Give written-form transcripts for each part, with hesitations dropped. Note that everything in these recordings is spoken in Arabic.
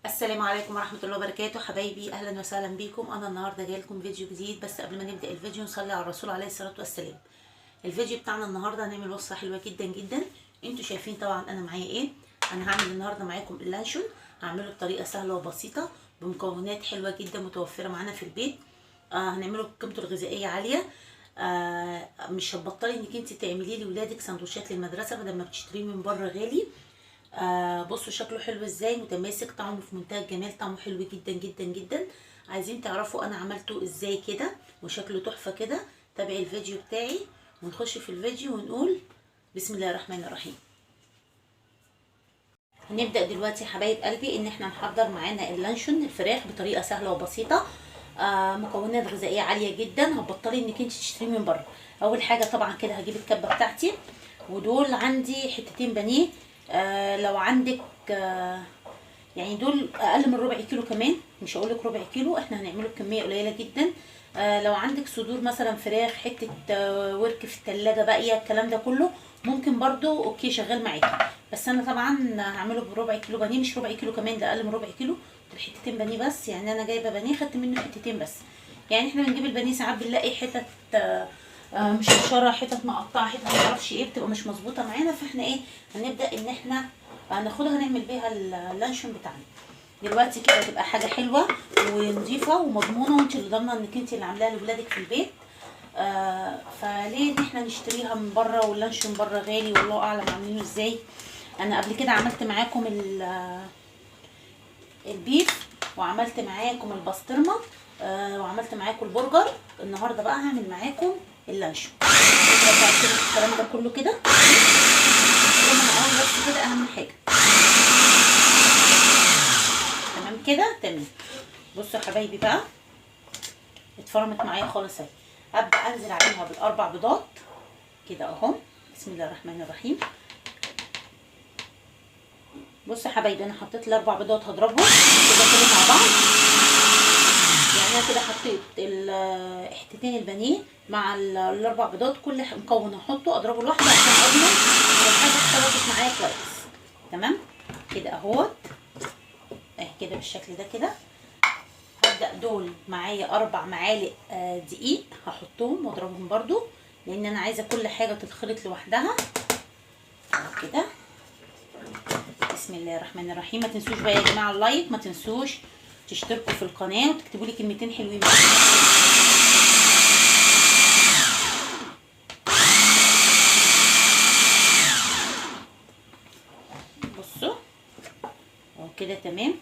السلام عليكم ورحمة الله وبركاته حبايبي، أهلا وسهلا بيكم. أنا النهاردة جاي لكم فيديو جديد، بس قبل ما نبدأ الفيديو نصلي على الرسول عليه الصلاة والسلام. الفيديو بتاعنا النهاردة هنعمل وصفة حلوة جدا جدا. انتوا شايفين طبعا أنا معايا ايه. أنا هعمل النهاردة معاكم اللانشون، هعمله بطريقة سهلة وبسيطة بمكونات حلوة جدا متوفرة معانا في البيت. هنعمله بقيمته الغذائية عالية. مش هتبطلي انك انت تعمليه لولادك سندوتشات للمدرسة بدل ما بتشتريه من بره غالي. بصوا شكله حلو ازاي، متماسك، طعمه في منتهى الجمال، طعمه حلو جدا جدا جدا. عايزين تعرفوا انا عملته ازاي كده وشكله تحفه كده؟ تابعي الفيديو بتاعي ونخش في الفيديو ونقول بسم الله الرحمن الرحيم. هنبدا دلوقتي يا حبايب قلبي ان احنا نحضر معانا اللانشون الفراخ بطريقه سهله وبسيطه. مكونات غذائيه عاليه جدا، هتبطلي انك انت تشتريه من بره. اول حاجه طبعا كده هجيب الكبه بتاعتي، ودول عندي حتتين بانيه. لو عندك يعني دول اقل من ربع كيلو كمان، مش هقولك ربع كيلو، احنا هنعمله بكميه قليله جدا. لو عندك صدور مثلا فراخ، حته ورك في التلاجة باقيه، الكلام ده كله ممكن برضو اوكي شغال معاكي. بس انا طبعا هعمله بربع كيلو بانيه، مش ربع كيلو كمان، ده اقل من ربع كيلو. دول حتتين بانيه بس، يعني انا جايبه بانيه خدت منه حتتين بس. يعني احنا بنجيب البانيه ساعات بنلاقي حتت مش مشرة، حتت مقطعه، حتت معرفش ايه، بتبقى مش مظبوطه معانا. فاحنا ايه، هنبدا ان احنا هناخدها نعمل بيها اللانشون بتاعنا دلوقتي كده، تبقى حاجه حلوه ونظيفه ومضمونه، وانت اللي ضامنه انك انت اللي عاملاها لاولادك في البيت. فليه ان احنا نشتريها من بره، واللانشون بره غالي والله اعلم عاملينه ازاي. انا قبل كده عملت معاكم البيف، وعملت معاكم البسطرمه، وعملت معاكم البرجر. النهارده بقى هعمل معاكم اللانشون. الكلام ده كله كده بس كده اهم حاجه. تمام كده تمام. بصوا يا حبايبي بقى، اتفرمت معايا خالص اهي. هبدا انزل عليها بالاربع بيضات كده اهو. بسم الله الرحمن الرحيم. بصوا يا حبايبي، انا حطيت الاربع بيضات هضربهم كده مع بعض. يعني انا كده حطيت حتتين البانيه مع الاربع بيضات، كل مكون هحطه اضربه لوحده عشان اضمن الحاجه اختلطت معايا كويس. تمام كده اهوت كده بالشكل ده كده. هبدا دول معايا 4 معالق دقيق، هحطهم واضربهم برضو، لان انا عايزه كل حاجه تتخلط لوحدها كده. بسم الله الرحمن الرحيم. ما تنسوش بقى يا جماعه اللايك، ما تنسوش تشتركوا في القناه وتكتبوا لي كلمتين حلوين بقى. بصوا اهو كده تمام.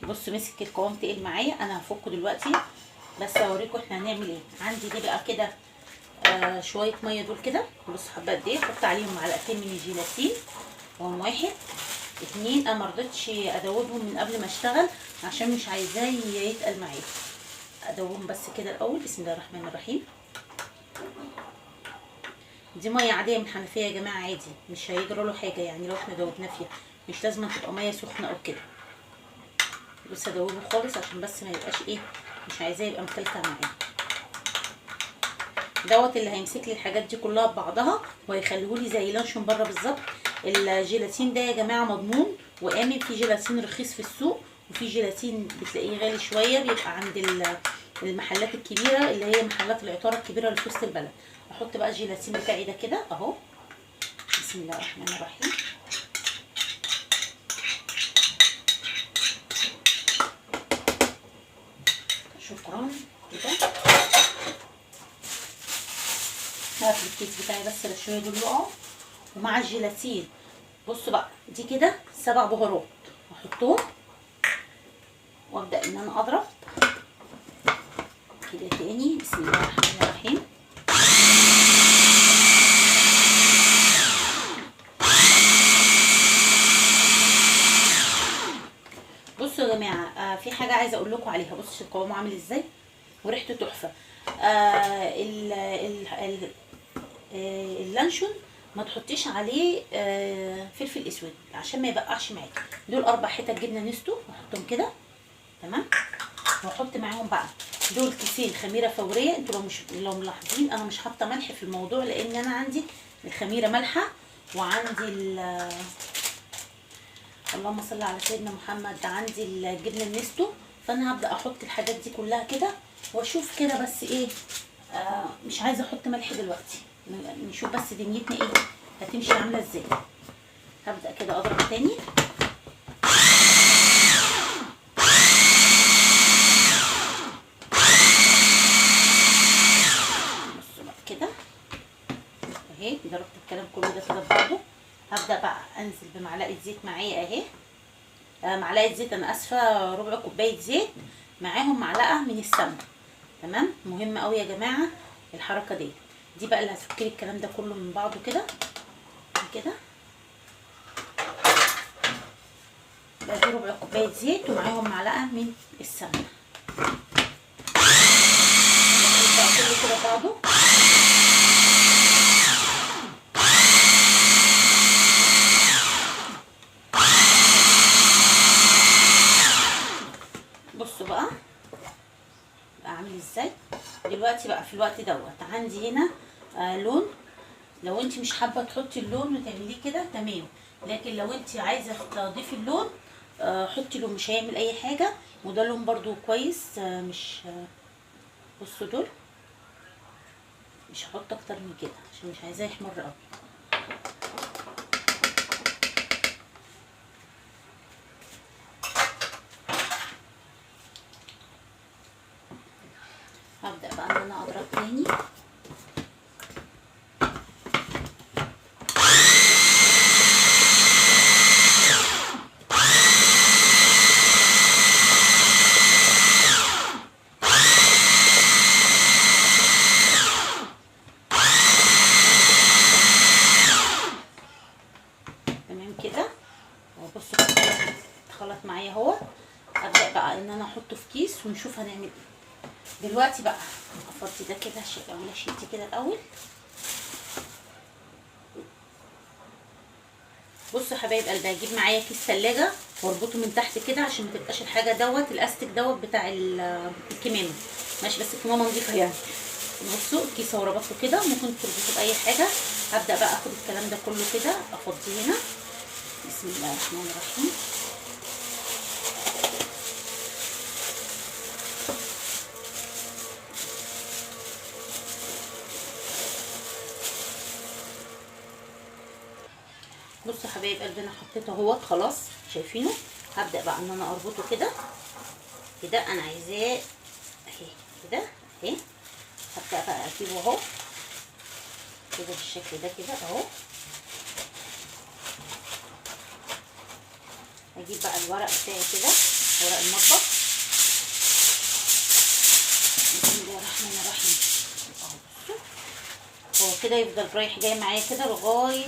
بصوا مسك القوام تقيل معايا، انا هفكه دلوقتي بس اوريكم احنا هنعمل ايه. عندي دي بقى كده شويه ميه دول كده. بصوا حبه قد ايه، احط عليهم معلقتين من الجيلاتين، وهم 1 2. انا مرضتش ادوبهم من قبل ما اشتغل عشان مش عايزاه يتقل معايا. ادوبهم بس كده الاول. بسم الله الرحمن الرحيم. دي ميه عاديه من الحنفيه يا جماعه، عادي مش هيجرى له حاجه، يعني لو احنا دوبناه فيها مش لازم تبقى ميه سخنه او كده. بس ادوبه خالص عشان بس ما يبقاش ايه، مش عايزاه يبقى مكلكع معايا. دوت اللي هيمسك لي الحاجات دي كلها ببعضها وهيخليهولي زي لانشون بره بالظبط. الجيلاتين ده يا جماعه مضمون وامن. في جيلاتين رخيص في السوق، وفي جيلاتين بتلاقيه غالي شويه، بيبقى عند المحلات الكبيره اللي هي محلات العطاره الكبيره اللي في وسط البلد. احط بقى الجيلاتين بتاعي ده كده اهو. بسم الله الرحمن الرحيم. شكرا كده. هقفل الكيس بتاعي بس لشويه دول يقعوا. ومع الجيلاتين بصوا بقى، دي كده 7 بهارات هحطهم، وابدا ان انا اضرب كده تاني. بسم الله الرحمن الرحيم. بصوا يا جماعه، في حاجه عايزه اقول لكم عليها. بصوا القوام عامل ازاي وريحته تحفه. اللانشون ما تحطيش عليه فلفل اسود عشان ما يبقعش معاكي. دول 4 حتت جبنه نستو هحطهم كده تمام. وهحط معاهم بقى دول كيسين خميره فوريه. انتوا لو ملاحظين انا مش حاطه ملح في الموضوع، لان انا عندي الخميره مالحه، وعندي اللهم صل على سيدنا محمد. عندي الجبنه النستو، فانا هبدا احط الحاجات دي كلها كده واشوف كده بس ايه. مش عايزه احط ملح دلوقتي، نشوف بس دنيتنا ايه هتمشي عامله ازاي. هبدا كده اضرب تاني. بصوا بقى كده اهي، ضربت الكلام كله ده كده برضه. هبدا بقى انزل بمعلقه زيت معايا اهي. معلقه زيت، انا اسفه، ربع كوبايه زيت معاهم معلقه من السمنه. تمام، مهم قوي يا جماعه الحركه دي بقى اللي هتفك لي الكلام ده كله من بعضه كده كده. بقى دي ربع كوبايه زيت ومعاهم معلقه من السمنه. بقى كله كده بعضه. بصوا بقى عامل ازاي دلوقتي. بقى في الوقت دوت عندي هنا لون. لو انت مش حابه تحطي اللون وتعمليه كده تمام، لكن لو انت عايزه تضيفي اللون حطي لون، مش هيعمل اي حاجه. وده لون برضو كويس. مش بصوا دول، مش هحط اكتر من كده عشان مش عايزاه يحمر قوي. هبدا بقى ان انا اضرب تاني. تمام كده. وبصوا اتخلط معايا اهو. ابدا بقى ان انا احطه في كيس ونشوف هنعمل ايه دلوقتي. بقى افضي ده كده، اعمل شيلتي كده الاول. بصوا يا حبايب قلبي، هجيب معايا كيس ثلاجه واربطه من تحت كده عشان ما تبقاش الحاجه دوت الاستيك دوت بتاع الكمامه. ماشي، بس الكمامه نظيفه يعني. بصوا الكيس اهو ربطته كده، ممكن تربطه باي حاجه. هبدا بقى اخد الكلام ده كله كده افضيه هنا. بسم الله الرحمن الرحيم. بصوا يا حبايب قلبي، انا حطيته اهوت خلاص، شايفينه. هبدا بقى ان انا اربطه كده كده. انا عايزاه اهي كده اهي. هبدا بقى اجيبه اهو كده بالشكل ده كده اهو. اجيب بقى الورق بتاعي كده، ورق المطبخ. بسم الله الرحمن الرحيم. اهو بصوا، هو كده يفضل رايح جاي معايا كده لغايه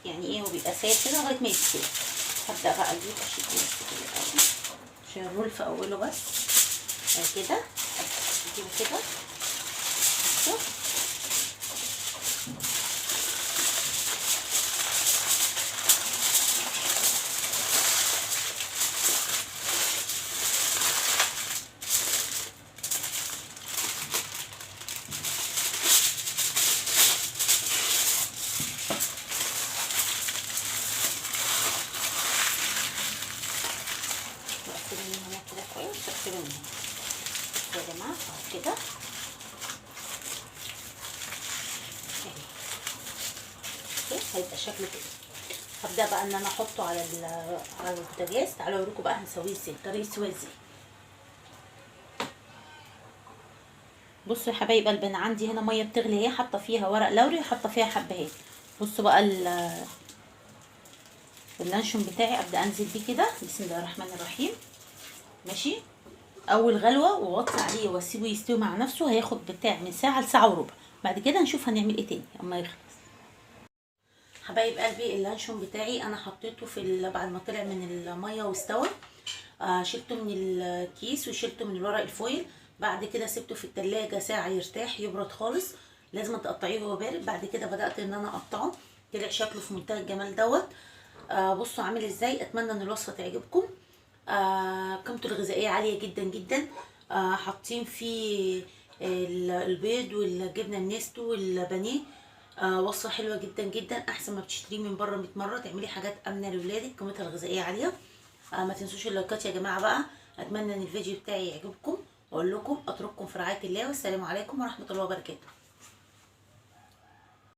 يعني ايه، هو بيبقى سايل كده لغايه ما يستوي. هبدا بقى اجيب اشيل كده الاول عشان الرول في اوله بس كده. اجيبه كده بصوا. واقفل من هنا كده كويس، واقفل من هنا يا جماعه اهو كده. هيبقى شكله كده. هبدا بقى ان انا احطه على البوتاجاز. تعالوا اوريكم بقى هنسويه ازاي، طريقه سواه ازاي. بصوا يا حبايب قلبي، انا عندي هنا ميه بتغلي اهي، حاطه فيها ورق لوري وحاطه فيها حبهان. بصوا بقى اللانشون بتاعي ابدا انزل بيه كده. بسم الله الرحمن الرحيم. ماشي، اول غلوه واوطي عليه واسيبه يستوي مع نفسه. هياخد بتاع من ساعه لساعه وربع. بعد كده نشوف هنعمل ايه تاني اما يخلص. حبايب قلبي، اللانشون بتاعي انا حطيته بعد ما طلع من الميه واستوى. شلته من الكيس وشلته من الورق الفويل. بعد كده سبته في التلاجة ساعة يرتاح يبرد خالص. لازم تقطعيه وهو بارد. بعد كده بدأت ان انا اقطعه. طلع شكله في منتهى الجمال دوت. بصوا عامل ازاي. اتمنى ان الوصفة تعجبكم. قيمته الغذائية عالية جدا جدا. حاطين فيه البيض والجبنة النستو والبانيه. وصفه حلوه جدا جدا، احسن ما بتشتريه من بره 100 مره. تعملي حاجات امنه لاولادك، قيمتها الغذائيه عاليه. ما تنسوش اللايكات يا جماعه بقى. اتمنى ان الفيديو بتاعي يعجبكم، واقول لكم اترككم في رعايه الله، والسلام عليكم ورحمه الله وبركاته.